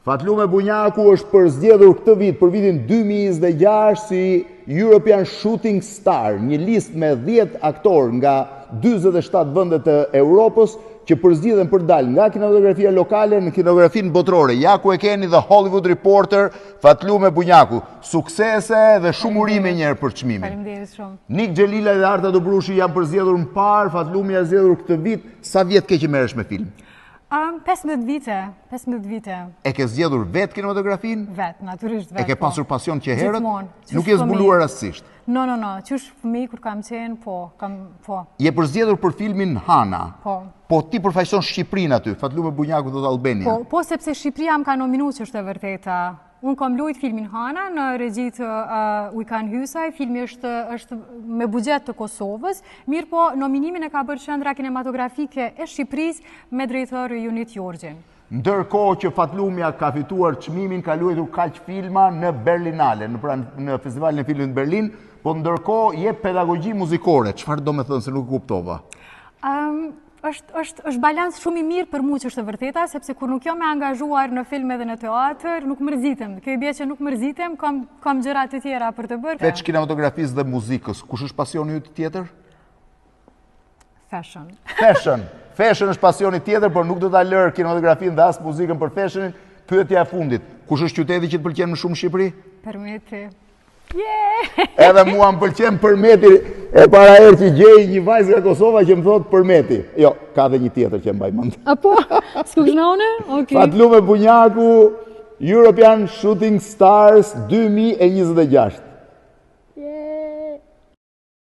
Fatlume Bunjaku është përzgjedhur këtë vit për vitin 2026 si European Shooting Star, një listë me 10 aktorë nga 47 vendet të Europës që përzgjidhen për dalë nga kinematografia lokale në kinematografin botërore. Ja ku e keni The Hollywood Reporter, Fatlume Bunjaku. Suksese dhe shumë urime njerë për çmimin. Faleminderit shumë. Nik Xhelila dhe Arta Dobrushi janë përzgjedhur në parë, Fatlume janë zgjedhur këtë vit. Sa vjet ke që merresh me film? 15 vite. E ke zgjedhur vetë kinematografin? Vetë, natyrisht vetë. E ke pasur pasion që herët? Gjithmonë. Nuk je zbuluar rastësisht? No. Qysh fëmijë kur kam qenë, po. Je përzgjedhur për filmin Hana? Po. Po ti përfaqëson Shqipërinë aty, Fatlume Bunjaku thot Albania. Po sepse Shqipëria më ka nominu që është e vërteta. Unë kam luajt filmin Hana në regjit Ujkan Hysaj, filmi është me buxhet të Kosovës, mirë po nominimin e ka bërë Qendra Kinematografike e Shqipërisë me drejtor Junit Jorgjin. Ndërkohë që Fatlumja ka fituar çmimin, ka luajtur kaq filma në Berlinale, në Festivalin e Filmit në Berlin, po ndërkohë jep pedagogji muzikore. Çfarë do me thënë se nuk kuptova? është balans shumë i mirë për mu që është e vërteta, sepse kur nuk jam e angazhuar në film edhe në teatr, nuk mërzitem. Kjo i bje që nuk mërzitem, kam gjëra të tjera për të bërë. Veç kinematografisë dhe muzikës, kush është pasioni ju tjetër? Fashion. Fashion është pasioni tjetër, por nuk do ta lërë kinematografinë dhe as muzikën për fashionin. Pyetja e fundit, kush është qyteti që të pëlqen më shumë në Shqipëri? Përmeti. Edhe mua më pëlqen Përmeti, e para herë që gjej një vajzë nga Kosova që më thot Përmeti. Jo, ka dhe një tjetër që mbaj mend. Apo, s'kushnaune? Okej. Fatlume Bunjaku, European Shooting Stars 2026.